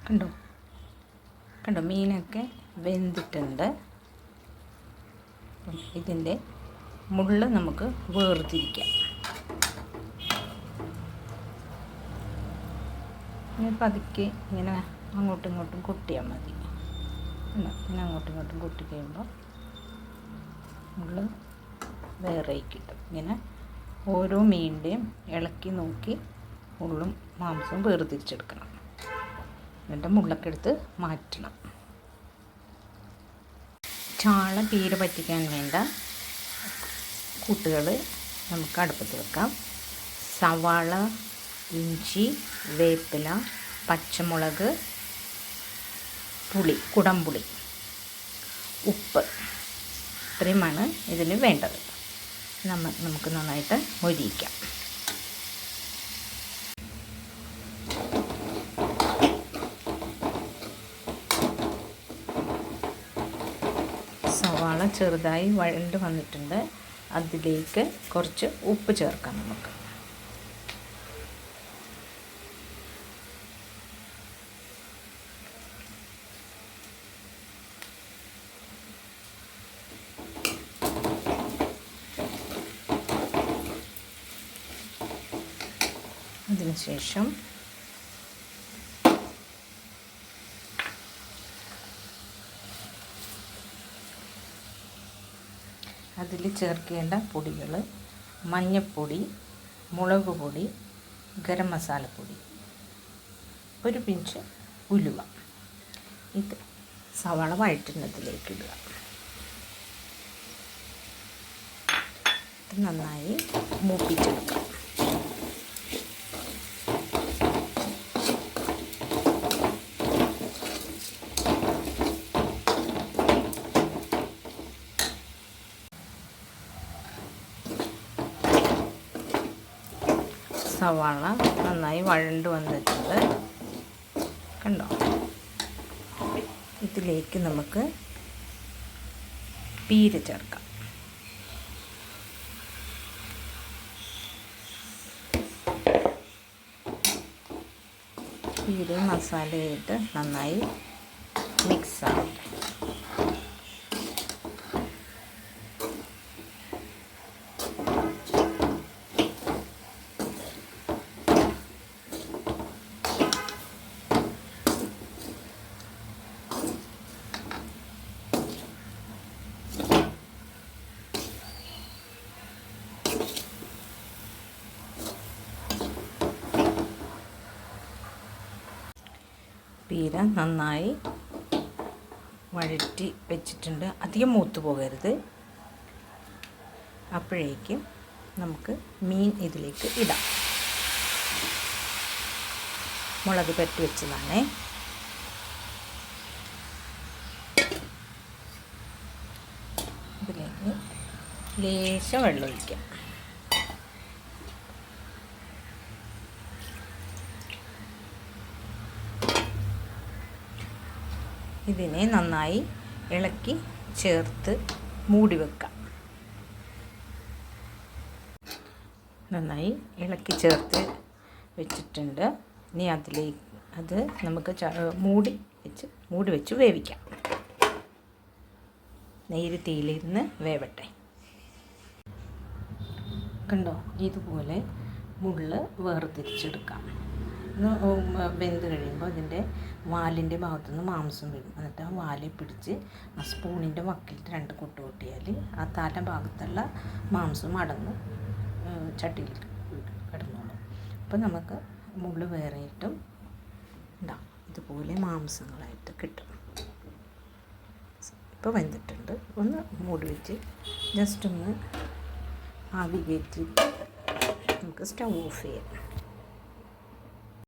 കണ്ടോ കണ്ടോ മീനൊക്കെ വെന്തിട്ടുണ്ട്. ഇതിൻ്റെ മുള്ള് നമുക്ക് വേർതിരിക്കാം. ഇങ്ങനെ പതുക്കെ ഇങ്ങനെ അങ്ങോട്ടും ഇങ്ങോട്ടും കൊട്ടിയാൽ മതി. ഇങ്ങനെ അങ്ങോട്ടും ഇങ്ങോട്ടും കൊട്ടി കഴിയുമ്പോൾ മുള്ള് വേറെ കിട്ടും. ഇങ്ങനെ ഓരോ മീനിൻ്റെയും ഇളക്കി നോക്കി മുള്ളും മാംസവും വേർതിരിച്ചെടുക്കണം. എന്നിട്ട് മുള്ളൊക്കെ എടുത്ത് മാറ്റണം. ചാള പീര പറ്റിക്കാൻ വേണ്ട കൂട്ടുകൾ നമുക്ക് അടുപ്പത്ത് വെക്കാം. സവാള, ഇഞ്ചി, വേപ്പില, പച്ചമുളക്, പുളി, കുടംപുളി, ഉപ്പ്, ഇത്രയുമാണ് ഇതിന് വേണ്ടത്. നമുക്ക് നന്നായിട്ട് മൊരിയിക്കാം. സവാള ചെറുതായി വഴണ്ട് വന്നിട്ടുണ്ട്. അതിലേക്ക് കുറച്ച് ഉപ്പ് ചേർക്കാം നമുക്ക്. അതിനുശേഷം അതിൽ ചേർക്കേണ്ട പൊടികൾ മഞ്ഞൾപ്പൊടി, മുളക് പൊടി, ഗരം മസാലപ്പൊടി, ഒരു പിഞ്ച് ഉലുവ. ഇത് സവാള വഴറ്റുന്നതിലേക്ക് ഇടുക. ഇത് നന്നായി മൂപ്പിച്ചെടുക്കുക. സവാള നന്നായി വഴണ്ട് വന്നിട്ടുണ്ട്. കണ്ടോ? ഇതിലേക്ക് നമുക്ക് പീര ചേർക്കാം. പീരയും മസാലയായിട്ട് നന്നായി മിക്സ് ആവട്ടെ. പീര നന്നായി വഴറ്റി വെച്ചിട്ടുണ്ട്. അധികം മൂത്ത് പോകരുത്. അപ്പോഴേക്കും നമുക്ക് മീൻ ഇതിലേക്ക് ഇടാം. മുളക് പറ്റി വെച്ചതാണേ. ഇതിലേക്ക് ലേശം വെള്ളം ഒഴിക്കാം. ഇതിനെ നന്നായി ഇളക്കി ചേർത്ത് മൂടി വെക്കാം. നന്നായി ഇളക്കി ചേർത്ത് വെച്ചിട്ടുണ്ട്. ഇനി അത് നമുക്ക് മൂടി വെച്ച് വേവിക്കാം. നേരി തീയിലിരുന്ന് വേവട്ടെ. കണ്ടോ? ഇതുപോലെ മുള്ള് വേർതിരിച്ചെടുക്കാം. വെന്ത് കഴിയുമ്പോൾ അതിൻ്റെ വാലിൻ്റെ ഭാഗത്തുനിന്ന് മാംസം വരും. എന്നിട്ട് ആ വാലിൽ പിടിച്ച് ആ സ്പൂണിൻ്റെ വക്കിൽ 2 കൊട്ട് കൊട്ടിയാൽ ആ തല ഭാഗത്തുള്ള മാംസം അടന്ന് ചട്ടിയിൽ കിടന്നോളും. അപ്പോൾ നമുക്ക് മുള്ള് വേറെയിട്ടും ഉണ്ടാവും. ഇതുപോലെ മാംസങ്ങളായിട്ട് കിട്ടും. ഇപ്പോൾ വെന്തിട്ടുണ്ട്. ഒന്ന് മൂടി വെച്ച് ജസ്റ്റ് ഒന്ന് ആവി കയറ്റി നമുക്ക് സ്റ്റൗ ഓഫ് ചെയ്യാം.